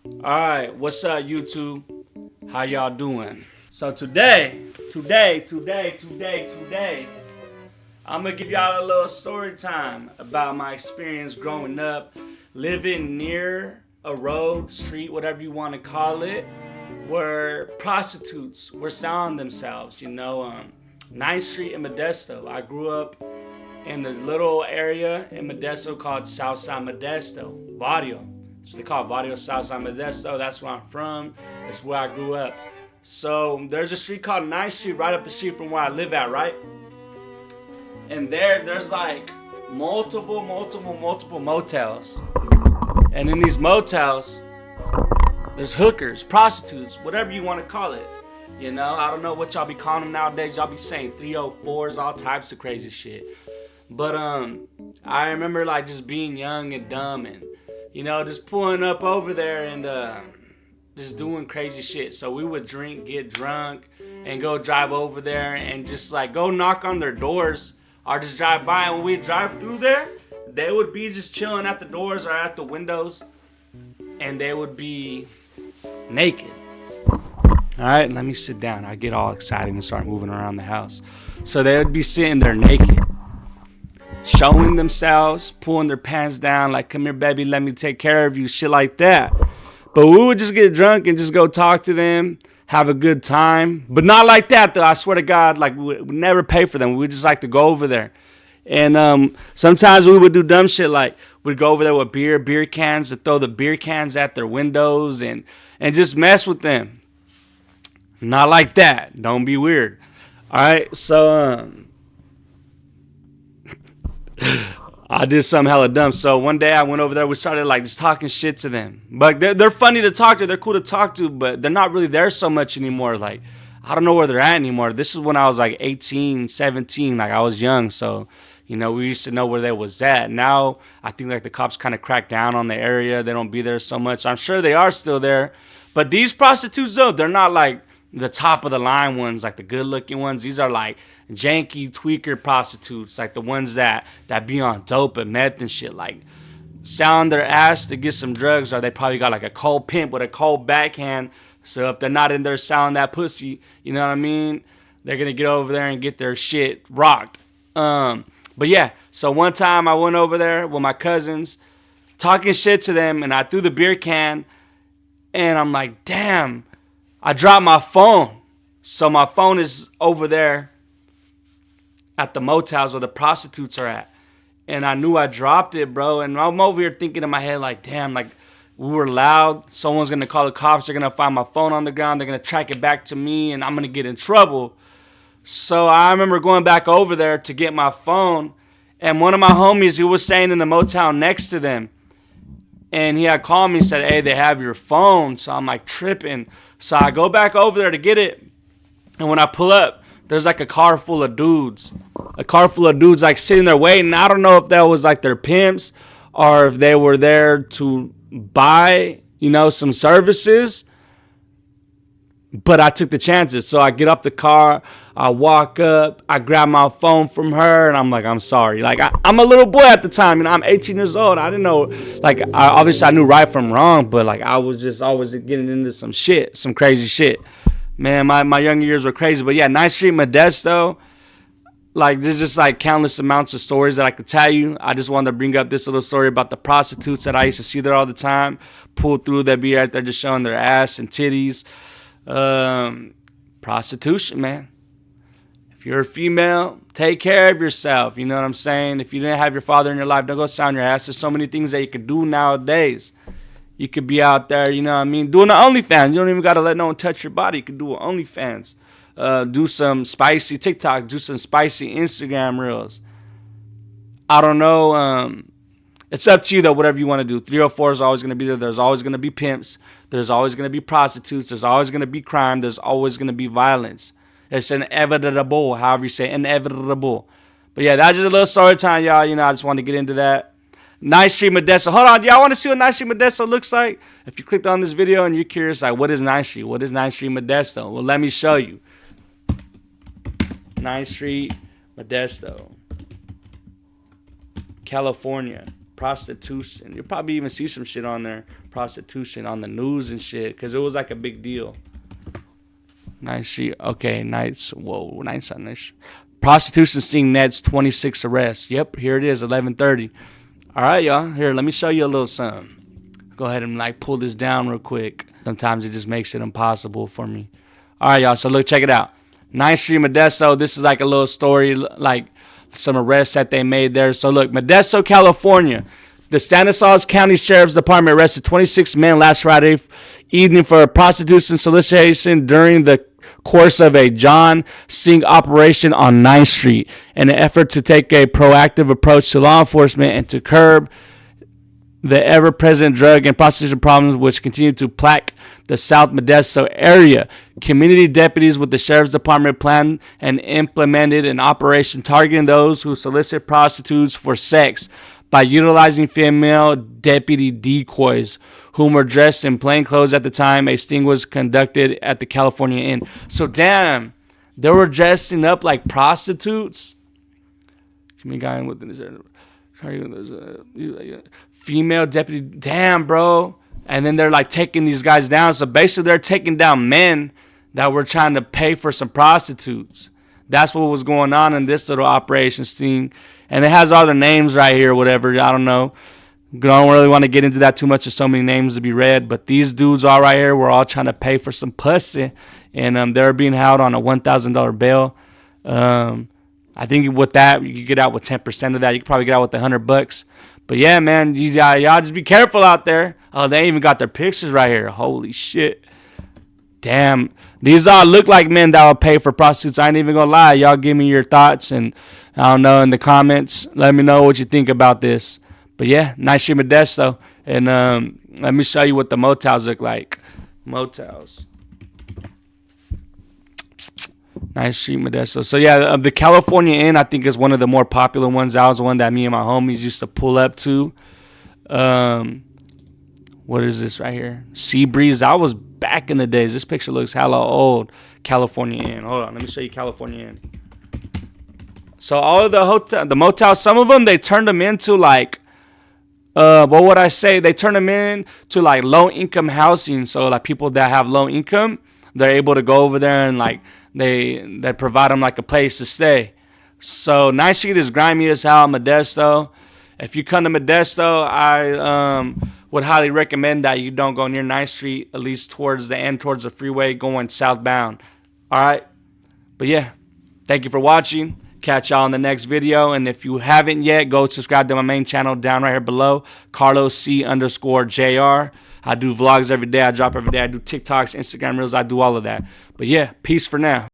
Alright, what's up YouTube? How y'all doing? So today, I'm gonna give y'all a little story time about my experience growing up, living near a road, street, whatever you want to call it, where prostitutes were selling themselves. 9th Street in Modesto. I grew up in the little area in Modesto called Southside Modesto, Barrio. So they call it Barrio Southside Modesto. That's where I'm from. That's where I grew up. So there's a street called 9th Street right up the street from where I live at, right? And there's like multiple motels. And in these motels, there's hookers, prostitutes, whatever you want to call it. I don't know what y'all be calling them nowadays. Y'all be saying 304s, all types of crazy shit. But I remember like just being young and dumb and just pulling up over there and just doing crazy shit. So we would drink, get drunk, and go drive over there and just like go knock on their doors or just drive by. And when we drive through there, they would be just chilling at the doors or at the windows, and they would be naked. All right, let me sit down. I get all excited and start moving around the house. So they would be sitting there naked, showing themselves, pulling their pants down, like, come here, baby, let me take care of you, shit like that. But we would just get drunk and just go talk to them, have a good time. But not like that, though. I swear to God, like, we would never pay for them. We would just like to go over there. And sometimes we would do dumb shit, like we'd go over there with beer cans, to throw the beer cans at their windows and just mess with them. Not like that. Don't be weird. All right, so I did something hella dumb. So one day I went over there. We started like just talking shit to them. But they're funny to talk to. They're cool to talk to. But they're not really there so much anymore. Like, I don't know where they're at anymore. This is when I was like 18, 17. Like, I was young. So, we used to know where they was at. Now, I think like the cops kind of crack down on the area. They don't be there so much. I'm sure they are still there. But these prostitutes, though, they're not like the top of the line ones, like the good looking ones. These are like janky tweaker prostitutes, like the ones that be on dope and meth and shit, like selling their ass to get some drugs, or they probably got like a cold pimp with a cold backhand. So if they're not in there selling that pussy, you know what I mean, they're gonna get over there and get their shit rocked. But yeah, so one time I went over there with my cousins, talking shit to them, and I threw the beer can, and I'm like, damn, I dropped my phone. So my phone is over there at the motels where the prostitutes are at. And I knew I dropped it, bro. And I'm over here thinking in my head, like, damn, like, we were loud. Someone's going to call the cops. They're going to find my phone on the ground. They're going to track it back to me, and I'm going to get in trouble. So I remember going back over there to get my phone. And one of my homies, he was staying in the motel next to them. And he had called me and said, hey, they have your phone. So I'm like tripping. So I go back over there to get it. And when I pull up, there's like a car full of dudes. A car full of dudes like sitting there waiting. I don't know if that was like their pimps or if they were there to buy, some services. But I took the chances. So I get up the car, I walk up, I grab my phone from her, and I'm like, I'm sorry. Like, I'm a little boy at the time, I'm 18 years old. I didn't know, like, obviously I knew right from wrong, but like I was just always getting into some shit, some crazy shit. Man, my younger years were crazy. But yeah, 9th Street, Modesto, like, there's just like countless amounts of stories that I could tell you. I just wanted to bring up this little story about the prostitutes that I used to see there all the time. Pull through, they'd be right there just showing their ass and titties. Prostitution, man. If you're a female, take care of yourself. You know what I'm saying? If you didn't have your father in your life, don't go sound your ass. There's so many things that you could do nowadays. You could be out there, doing the OnlyFans. You don't even got to let no one touch your body. You could do an OnlyFans. Do some spicy TikTok. Do some spicy Instagram reels. I don't know. It's up to you, though, whatever you want to do. 304 is always going to be there. There's always going to be pimps. There's always going to be prostitutes. There's always going to be crime. There's always going to be violence. It's inevitable, however you say, inevitable. But yeah, that's just a little story time, y'all. I just wanted to get into that. 9th Street, Modesto. Hold on, y'all want to see what 9th Street, Modesto looks like? If you clicked on this video and you're curious, like, what is 9th Street? What is 9th Street, Modesto? Well, let me show you. 9th Street, Modesto, California. Prostitution. You'll probably even see some shit on there. Prostitution on the news and shit, because it was like a big deal. Nice Street. Okay, nights. Whoa, nights on this. Prostitution sting nets 26 arrests. Yep, here it is, 11:30. All right, y'all. Here, let me show you a little something. Go ahead and like pull this down real quick. Sometimes it just makes it impossible for me. All right, y'all. So look, check it out. 9th Street, Modesto. This is like a little story, like some arrests that they made there. So look, Modesto, California. The Stanislaus County Sheriff's Department arrested 26 men last Friday evening for prostitution solicitation during the course of a John Sting operation on 9th Street in an effort to take a proactive approach to law enforcement and to curb the ever-present drug and prostitution problems which continue to plague the South Modesto area. Community deputies with the Sheriff's Department planned and implemented an operation targeting those who solicit prostitutes for sex by utilizing female deputy decoys whom were dressed in plain clothes at the time a sting was conducted at the California Inn. So damn, they were dressing up like prostitutes. Female deputy, damn, bro. And then they're like taking these guys down. So basically they're taking down men that were trying to pay for some prostitutes. That's what was going on in this little operation sting. And it has all the names right here, whatever. I don't know. I don't really want to get into that too much. There's so many names to be read. But these dudes all right here were all trying to pay for some pussy. And they're being held on a $1,000 bail. I think with that, you could get out with 10% of that. You could probably get out with $100. But yeah, man, y'all just be careful out there. Oh, they even got their pictures right here. Holy shit. Damn. These all look like men that will pay for prostitutes. I ain't even gonna lie. Y'all give me your thoughts and I don't know in the comments. Let me know what you think about this. But yeah, nice shit, Modesto. And let me show you what the motels look like. Motels. Nice street, Modesto. So yeah, the California Inn I think is one of the more popular ones. That was the one that me and my homies used to pull up to. What is this right here? Sea Breeze. I was back in the days. This picture looks hella old. California Inn. Hold on, let me show you California Inn. So all of the motels, some of them they turned them into like, what would I say? They turned them into like low income housing. So like people that have low income, they're able to go over there and like they provide them like a place to stay. So 9th Street is grimy as hell, Modesto. If you come to Modesto, I would highly recommend that you don't go near 9th Street, at least towards the end, towards the freeway going southbound. All right. But yeah, thank you for watching. Catch y'all in the next video. And if you haven't yet, go subscribe to my main channel down right here below, CarlosC_JR. I do vlogs every day. I drop every day. I do TikToks, Instagram Reels. I do all of that. But yeah, peace for now.